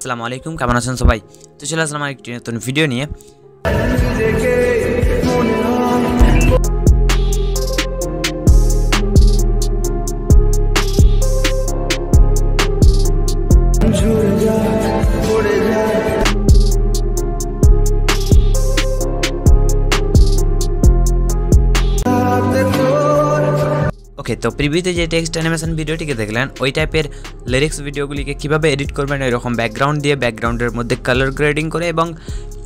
আসসালামু আলাইকুম, কেমন আছেন সবাই? তো চলে আসলাম একটি নতুন ভিডিও নিয়ে। ওকে, তো প্রিভিউতে যে টেক্সট অ্যানিমেশন ভিডিওটিকে দেখলেন, ওই টাইপের লিরিক্স ভিডিওগুলিকে কীভাবে এডিট করবেন, এরকম ব্যাকগ্রাউন্ড দিয়ে ব্যাকগ্রাউন্ডের মধ্যে কালার গ্রেডিং করে এবং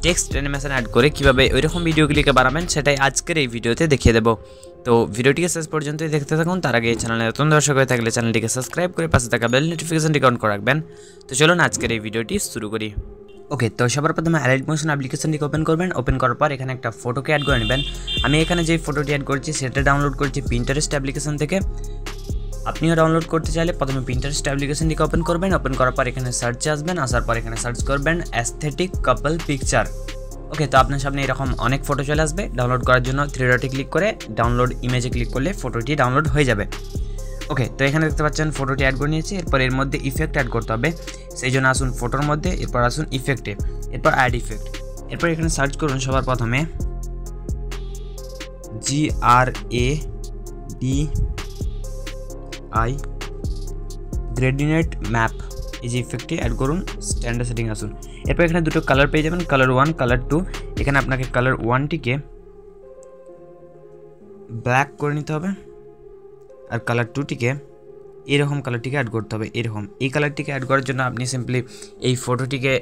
টেক্সট অ্যানিমেশন অ্যাড করে কীভাবে ওইরকম ভিডিওগুলিকে বানাবেন, সেটাই আজকের এই ভিডিওতে দেখিয়ে দেবো। তো ভিডিওটিকে শেষ পর্যন্তই দেখতে থাকুন। তার আগে এই চ্যানেলে নতুন দর্শক হয়ে থাকলে চ্যানেলটিকে সাবস্ক্রাইব করে পাশে থাকা বেল নোটিফিকেশনটি অন করে রাখবেন। তো চলুন আজকের এই ভিডিওটি শুরু করি। ওকে, তো সবার প্রথমে অ্যালাইট মোশন অ্যাপ্লিকেশনটিকে ওপেন করবেন। ওপেন করার পর এখানে একটা ফটোকে অ্যাড করে নেবেন। আমি এখানে যে ফটোটি অ্যাড করছি সেটা ডাউনলোড করছি পিন্টারেস্ট অ্যাপ্লিকেশন থেকে। আপনিও ডাউনলোড করতে চাইলে প্রথমে পিন্টারেস্ট অ্যাপ্লিকেশনটিকে ওপেন করবেন। ওপেন করার পর এখানে সার্চে আসবেন। আসার পর এখানে সার্চ করবেন অ্যাস্থেটিক কাপল পিকচার। ওকে, তো আপনার সামনে এরকম অনেক ফটো চলে আসবে। ডাউনলোড করার জন্য থ্রি ডটে ক্লিক করে ডাউনলোড ইমেজে ক্লিক করলে ফটোটি ডাউনলোড হয়ে যাবে। ওকে, তো এখানে দেখতে পাচ্ছেন ফটোটি অ্যাড করে নিয়েছি। এরপর এর মধ্যে ইফেক্ট অ্যাড করতে হবে, সেই জন্য আসুন ফটোর মধ্যে, এরপর আসুন ইফেক্টে, এরপর অ্যাড ইফেক্ট। এরপর এখানে সার্চ করুন সবার প্রথমে GRADI গ্রেডিনেট ম্যাপ, এই যে ইফেক্টটি অ্যাড করুন। স্ট্যান্ডার্ড সেটিং আসুন। এরপর এখানে দুটো কালার পেয়ে যাবেন, কালার 1, কালার 2। এখানে আপনাকে কালার 1টিকে ব্ল্যাক করে নিতে হবে, আর কালার 2টিকে এরকম কালারটিকে অ্যাড করতে হবে। এরকম এই কালারটিকে অ্যাড করার জন্য আপনি সিম্পলি এই ফটোটিকে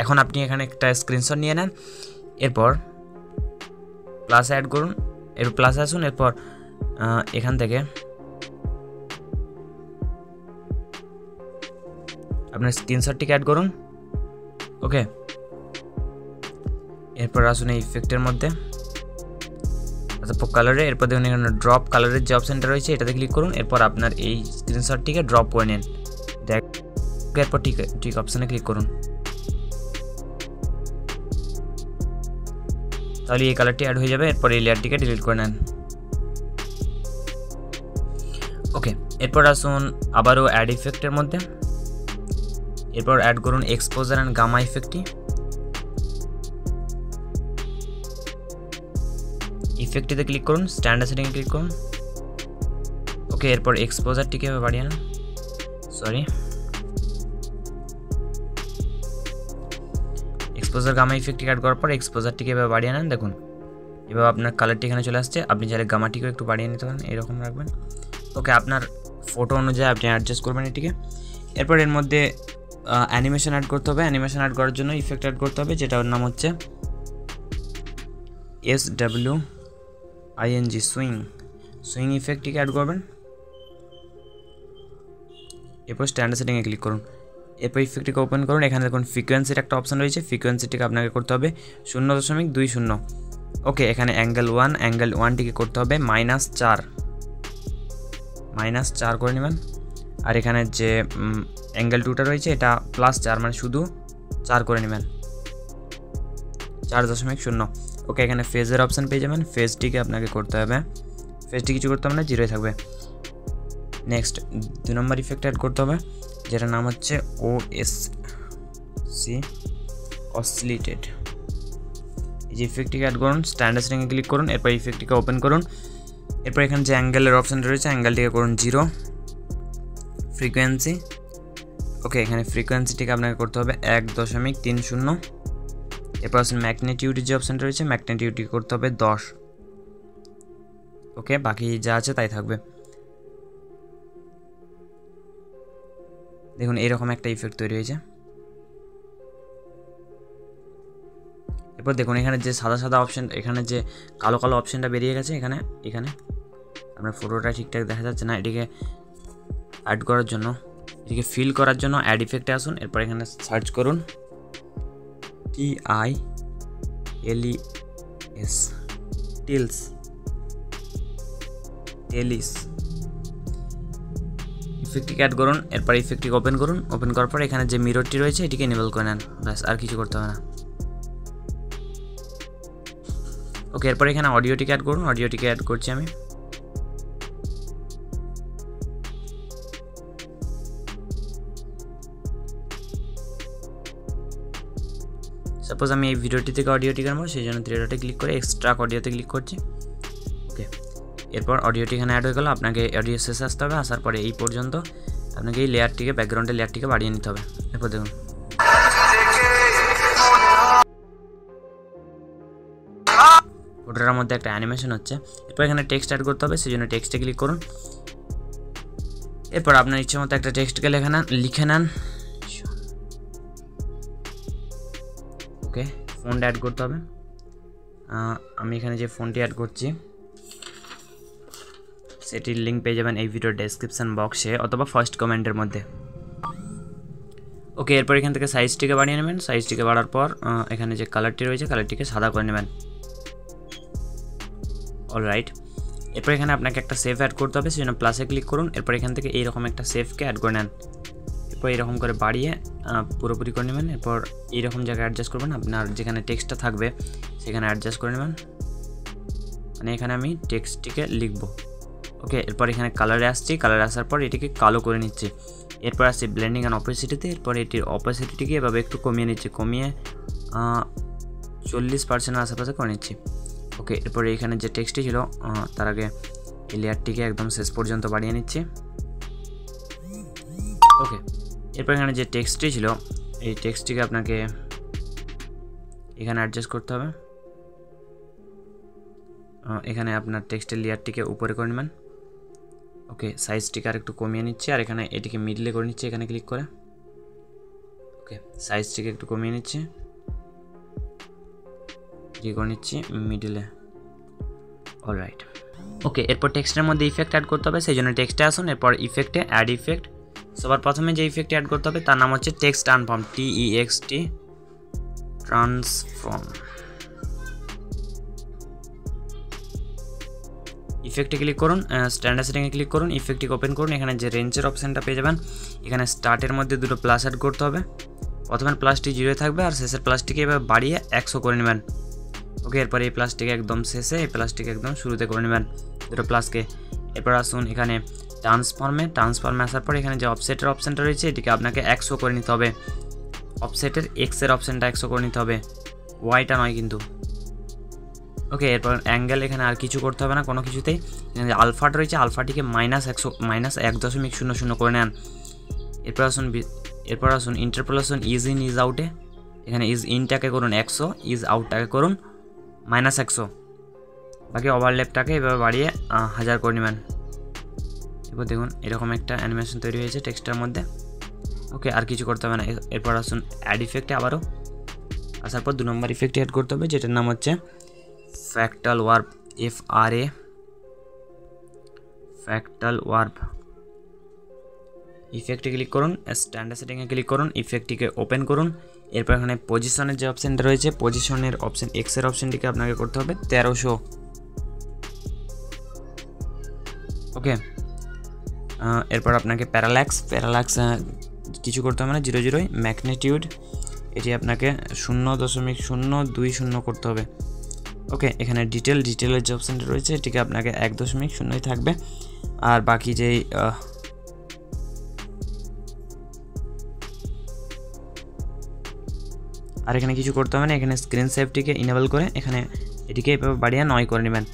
এখন আপনি এখানে একটা স্ক্রিনশট নিয়ে নেন। এরপর প্লাস অ্যাড করুন, এরপর প্লাসে আসুন। এরপর এখান থেকে আপনার স্ক্রিনশটটিকে অ্যাড করুন। ওকে, এরপর আসুন এই ইফেক্টের মধ্যে, কালারে। এরপর দেখুন এখানে ড্রপ কালারের যে অপশানটা রয়েছে এটাতে ক্লিক করুন। এরপর আপনার এই স্ক্রিনশটটিকে ড্রপ করে নেন। এরপর ঠিক অপশানে ক্লিক করুন, তাহলে এই কালারটি অ্যাড হয়ে যাবে। এরপর এই লেয়ারটিকে ডিলিট করে নেন। ওকে, এরপর আসুন আবারও অ্যাড ইফেক্টের মধ্যে। এরপর অ্যাড করুন এক্সপোজার অ্যান্ড গামা ইফেক্টটি। ইফেক্টটিতে ক্লিক করুন, স্ট্যান্ডার্ড সেটিংয়ে ক্লিক করুন। ওকে, এরপর এক্সপোজারটিকে বাড়িয়ে নেন, এক্সপোজার গামা ইফেক্টটি অ্যাড করার পর এক্সপোজারটিকে এভাবে বাড়িয়ে নেন। দেখুন এভাবে আপনার কালারটি এখানে চলে আসছে। আপনি চাইলে গামাটিকেও একটু বাড়িয়ে নিতে পারেন, এরকম রাখবেন। ওকে, আপনার ফটো অনুযায়ী আপনি অ্যাডজাস্ট করবেন এটিকে। এরপর এর মধ্যে অ্যানিমেশন অ্যাড করতে হবে। অ্যানিমেশন অ্যাড করার জন্য ইফেক্ট অ্যাড করতে হবে, যেটার নাম হচ্ছে SWING, সুইং ইফেক্টটিকে অ্যাড করবেন। এরপর স্ট্যান্ডার্ড সেটিংয়ে ক্লিক করুন। এরপর ইফেক্টটিকে ওপেন করুন। এখানে দেখুন ফ্রিকোয়েন্সির একটা অপশান রয়েছে, ফ্রিকোয়েন্সিটিকে আপনাকে করতে হবে 0.20। ওকে, এখানে অ্যাঙ্গেল 1টিকে করতে হবে -4 করে নেবেন। আর এখানে যে অ্যাঙ্গেল 2টা রয়েছে এটা +4, মানে শুধু 4 করে নেবেন, 4.0। ওকে, এখানে ফেজের অপশান পেয়ে যাবেন। ফেজটিকে আপনাকে করতে হবে, ফেজটি কিছু করতে হবে না, 0 থাকবে। নেক্সট 2 নম্বর ইফেক্ট অ্যাড করতে হবে, যেটার নাম হচ্ছে OSC, অসিলেটেড। এই যে ইফেক্টটিকে অ্যাড করুন, স্ট্যান্ডার্ড সেটিংয়ে ক্লিক করুন। এরপর ইফেক্টটিকে ওপেন করুন। এরপর এখানে যে অ্যাঙ্গেলের অপশানটা রয়েছে অ্যাঙ্গেলটিকে করুন 0। ফ্রিকোয়েন্সি, ওকে, এখানে ফ্রিকোয়েন্সিটিকে আপনাকে করতে হবে 1.30। এরপর আসুন ম্যাগনিটিউডের যে অপশানটা রয়েছে ম্যাগনিটিউডটিকে করতে হবে 10। ওকে, বাকি যা আছে তাই থাকবে। দেখুন এরকম একটা ইফেক্ট তৈরি হয়েছে। এরপর দেখুন এখানে যে সাদা অপশান, এখানে যে কালো অপশানটা বেরিয়ে গেছে, এখানে আপনার ফটোটা ঠিকঠাক দেখা যাচ্ছে না। এটিকে অ্যাড করার জন্য, এটিকে ফিল করার জন্য অ্যাড ইফেক্টে আসুন। এরপর এখানে সার্চ করুন TILS ইফেক্টটিকে অ্যাড করুন। এরপর ইফেক্টটিকে ওপেন করুন। ওপেন করার পর এখানে যে মিররটি রয়েছে এটিকে এনেবল করে নেন, ব্যাস, আর কিছু করতে হবে না। ওকে, এরপর এখানে অডিওটিকে অ্যাড করুন। অডিওটিকে অ্যাড করছি আমি। সাপোজ আমি এই ভিডিওটি থেকে অডিওটি আনবো, সেই জন্য থ্রি ডটে ক্লিক করে এক্সট্রাক্ট অডিওতে ক্লিক করছি। ওকে, এরপর অডিওটি এখানে অ্যাড হয়ে গেল। আপনাকে অডিও শেষে আসতে হবে, আসার পরে এই পর্যন্ত আপনাকে এই লেয়ারটিকে, ব্যাকগ্রাউন্ডের লেয়ারটিকে বাড়িয়ে নিতে হবে। এরপর দেখুন ফটোটার মধ্যে একটা অ্যানিমেশন হচ্ছে। এরপর এখানে টেক্সট অ্যাড করতে হবে, সেই জন্য টেক্সটে ক্লিক করুন। এরপর আপনার ইচ্ছে মতো একটা টেক্সটকে লিখে নেন। ওকে, ফন্ট অ্যাড করতে হবে। আমি এখানে যে ফন্টটি অ্যাড করছি সেটির লিঙ্ক পেয়ে যাবেন এই ভিডিওর ডেসক্রিপশন বক্সে অথবা ফার্স্ট কমেন্টের মধ্যে। ওকে, এরপর এখান থেকে সাইজটিকে বাড়িয়ে নেবেন। সাইজটিকে বাড়ার পর এখানে যে কালারটি রয়েছে কালারটিকে সাদা করে নেবেন। অলরাইট, এরপর এখানে আপনাকে একটা সেভ অ্যাড করতে হবে, সেজন্য প্লাসে ক্লিক করুন। এরপর এখান থেকে এইরকম একটা সেভকে অ্যাড করে নেন। এরপর এরকম করে বাড়িয়ে পুরোপুরি করে নেবেন। এরপর এইরকম জায়গায় অ্যাডজাস্ট করবেন, আপনার যেখানে টেক্সটটা থাকবে সেখানে অ্যাডজাস্ট করে নেবেন। মানে এখানে আমি টেক্সটটিকে লিখব। ওকে, এরপর এখানে কালারে আসছি, কালারে আসার পর এটিকে কালো করে নিচ্ছি। এরপর আসছি ব্লেন্ডিং অ্যান্ড অপোসিটিতে। এরপর এটির অপোসিটিকে এভাবে একটু কমিয়ে নিচ্ছি, কমিয়ে 40% আশেপাশে করে নিচ্ছি। ওকে, এরপরে এখানে যে টেক্সটটি ছিল তার আগে এই লেয়ারটিকে একদম শেষ পর্যন্ত বাড়িয়ে নিচ্ছি। ওকে, এরপর এখানে যে টেক্সটটি ছিল এই টেক্সটটিকে আপনাকে এখানে অ্যাডজাস্ট করতে হবে। এখানে আপনার টেক্সটের লেয়ারটিকে উপরে করে নেবেন। ওকে, সাইজটিকে আর একটু কমিয়ে নিচ্ছি, আর এখানে এটিকে মিডলে করে নিচ্ছি এখানে ক্লিক করে। ওকে, সাইজটিকে একটু কমিয়ে নিচ্ছি, করে নিচ্ছি মিডলে। অলরাইট, ওকে, এরপর টেক্সটের মধ্যে ইফেক্ট অ্যাড করতে হবে, সেই জন্য টেক্সটে আসুন। এরপর ইফেক্টে অ্যাড ইফেক্ট। সবার প্রথমে যে ইফেক্ট অ্যাড করতে হবে তার নাম হচ্ছে টেক্সট ট্রান্সফর্ম, TEXT ট্রান্সফর্ম। ইফেক্টে ক্লিক করুন, স্ট্যান্ডার্ড সেটিংয়ে ক্লিক করুন, ইফেক্টটিকে ওপেন করুন। এখানে যে রেঞ্জের অপশানটা পেয়ে যাবেন, এখানে স্টার্টের মধ্যে দুটো প্লাস অ্যাড করতে হবে। প্রথমের প্লাসটি 0 থাকবে আর শেষের প্লাসটিকে এবার বাড়িয়ে 100 করে নেবেন। ওকে, এরপর এই প্লাসটিকে একদম শেষে, এই প্লাসটিকে একদম শুরুতে করে নেবেন দুটো প্লাসকে। এরপর আসুন এখানে ট্রান্সফর্মে আসার পর এখানে যে অফসেটের অপশানটা রয়েছে এটিকে আপনাকে 100 করে নিতে হবে। অফসেটের এক্সের অপশানটা 100 করে নিতে হবে, ওয়াইটা নয় কিন্তু। ওকে, এরপর অ্যাঙ্গেল এখানে আর কিছু করতে হবে না কোনো কিছুতেই। এখানে যে আলফাটা রয়েছে আলফাটিকে -100 করে নেন। এরপর আসুন ইন্টারপোলেশন ইজ ইন ইজ আউটে, এখানে ইজ ইনটাকে করুন 100, ইজ আউটটাকে করুন -100। বাকি ওভারল্যাপটাকে এভাবে বাড়িয়ে 1000 করে নেবেন। এরপর দেখুন এরকম একটা অ্যানিমেশন তৈরি হয়েছে টেক্সটের মধ্যে। ওকে, আর কিছু করতে হবে না। এরপর আসুন অ্যাড ইফেক্টে আবারও আসার পর 2 নম্বর ইফেক্টটি অ্যাড করতে হবে, যেটার নাম হচ্ছে fractal warp, FRA fractal warp. ইফেক্টে ক্লিক করুন, স্ট্যান্ডার্ড সেটিংয়ে ক্লিক করুন, ইফেক্টটিকে ওপেন করুন। এরপর এখানে পজিশনের যে অপশানটা রয়েছে পজিশনের অপশান এক্সের অপশানটিকে আপনাকে করতে হবে 1300। ওকে, এরপর আপনাকে প্যারাল্যাক্স কিছু করতে হবে না, 0 ম্যাগনিটিউড এটি আপনাকে 0.020 করতে হবে। ওকে, এখানে ডিটেলের যে অপশানটা রয়েছে এটিকে আপনাকে 1.0 থাকবে। আর বাকি যেই আর এখানে কিছু করতে হবে না, এখানে স্ক্রিন সেভটিকে ইনেবল করে এখানে এটিকে এভাবে বাড়িয়ে 9 করে নেবেন।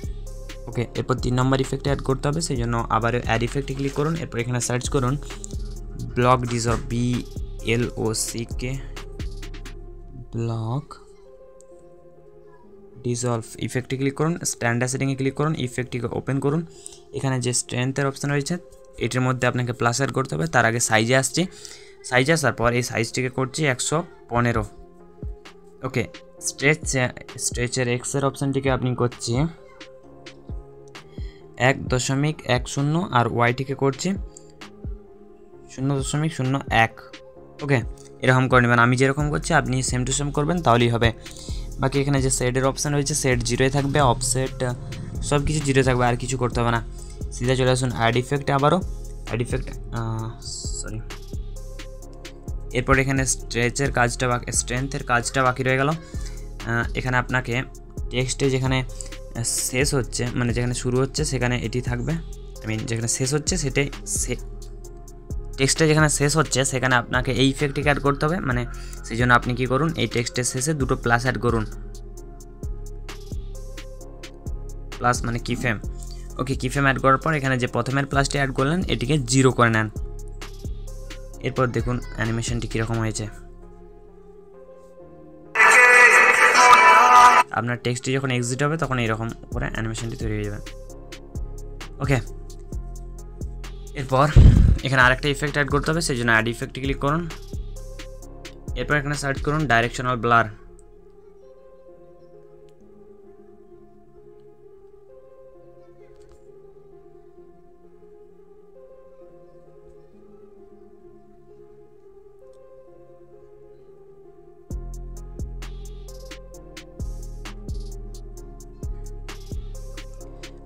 ওকে, এরপর 3 নম্বর ইফেক্টে অ্যাড করতে হবে, সেই জন্য আবার অ্যাড ইফেক্টে ক্লিক করুন। এরপর এখানে সার্চ করুন block dissolve, BLOCK block dissolve. ইফেক্টে ক্লিক করুন, স্ট্যান্ডার্ড সেটিংয়ে ক্লিক করুন, ইফেক্টটিকে ওপেন করুন। এখানে যে স্ট্রেংথের অপশান রয়েছে এটির মধ্যে আপনাকে প্লাস অ্যাড করতে হবে। তার আগে সাইজে আসছি, সাইজে আসার পর এই সাইজটিকে করছি 115। ওকে, স্ট্রেচের এক্সের অপশানটিকে আপনি করছি 1.10 আর ওয়াইটিকে করছি 0.01। ওকে, এরকম করে নেবেন। আমি যেরকম করছি আপনি সেম টু সেম করবেন, তাহলেই হবে। বাকি এখানে যে শেডের অপশান রয়েছে শেড 0 থাকবে, অফসেট সব কিছু 0 থাকবে, আর কিছু করতে হবে না। সিধা চলে আসুন অ্যাড ইফেক্টে আবারও এরপর এখানে স্ট্রেংথের কাজটা বাকি রয়ে গেল। এখানে আপনাকে টেক্সটে যেখানে শেষ হচ্ছে, মানে যেখানে শুরু হচ্ছে সেখানে এটি থাকবে, যেখানে শেষ হচ্ছে সেটাই টেক্সটটা যেখানে শেষ হচ্ছে সেখানে আপনাকে এই ইফেক্টটিকে অ্যাড করতে হবে, মানে সেই জন্য আপনি কি করুন, এই টেক্সটের শেষে দুটো প্লাস অ্যাড করুন, প্লাস মানে কিফ্রেম। ওকে, কিফ্রেম অ্যাড করার পর এখানে যে প্রথমের প্লাসটি অ্যাড করলেন এটিকে 0 করে নেন। এরপর দেখুন অ্যানিমেশনটি কীরকম হয়েছে। আপনার টেক্সটটি যখন এক্সিট হবে তখন এইরকম করে অ্যানিমেশনটি তৈরি হয়ে যাবে। ওকে, এরপর এখানে আরেকটা ইফেক্ট অ্যাড করতে হবে, সেই জন্য অ্যাড ইফেক্টে ক্লিক করুন। এরপর এখানে সার্চ করুন ডাইরেকশনাল ব্লার।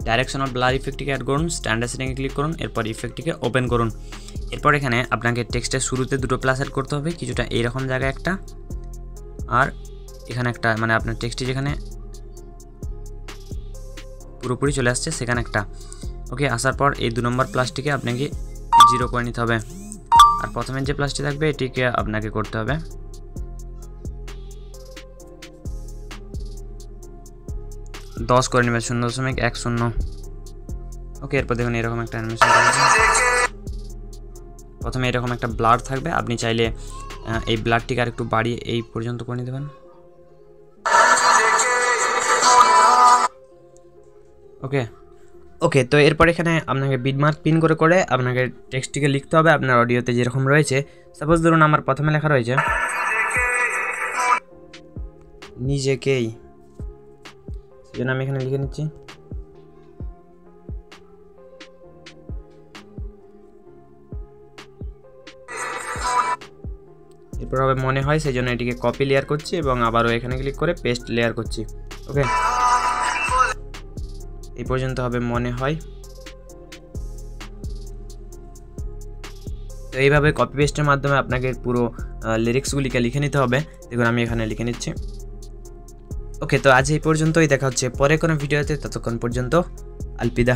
ডাইরেকশনাল ব্লার ইফেক্টটিকে অ্যাড করুন, স্ট্যান্ডার্ড সেটিংয়ে ক্লিক করুন, এরপর ইফেক্টটিকে ওপেন করুন। এরপর এখানে আপনাকে টেক্সটের শুরুতে দুটো প্লাস অ্যাড করতে হবে, কিছুটা এইরকম জায়গায় একটা, আর এখানে একটা, মানে আপনার টেক্সটটি যেখানে পুরোপুরি চলে আসছে সেখানে একটা। ওকে, আসার পর এই 2 নম্বর প্লাসটিকে আপনাকে 0 করে নিতে হবে, আর প্রথমের যে প্লাসটি থাকবে এটিকে আপনাকে করতে হবে 10 করে নেবেন, 0.10। ওকে, এরপর দেখুন এরকম একটা অ্যানিমেশন থাকবে। প্রথমে এরকম একটা ব্লার থাকবে, আপনি চাইলে এই ব্লারটিকে আর একটু বাড়িয়ে এই পর্যন্ত করে নিতে পারেন। ওকে, তো এরপর এখানে আপনাকে বিটমার্ক পিন করে করে আপনাকে টেক্সটটিকে লিখতে হবে আপনার অডিওতে যেরকম রয়েছে। সাপোজ ধরুন আমার প্রথমে লেখা রয়েছে নিজেকেই, সেই জন্য আমি এখানে লিখে নিচ্ছি এরপর হবে মনে হয়, সেই জন্য এটিকে কপি লেয়ার করছি এবং আবারও এখানে ক্লিক করে পেস্ট লেয়ার করছি। ওকে, এই পর্যন্ত হবে মনে হয়। তো এইভাবে কপি পেস্টের মাধ্যমে আপনাকে পুরো লিরিক্সগুলিকে লিখে নিতে হবে। দেখুন আমি এখানে লিখে নিচ্ছি। ওকে, তো আজ এই পর্যন্তই, দেখা হচ্ছে পরে কোনো ভিডিওতে, ততক্ষণ পর্যন্ত আলবিদা।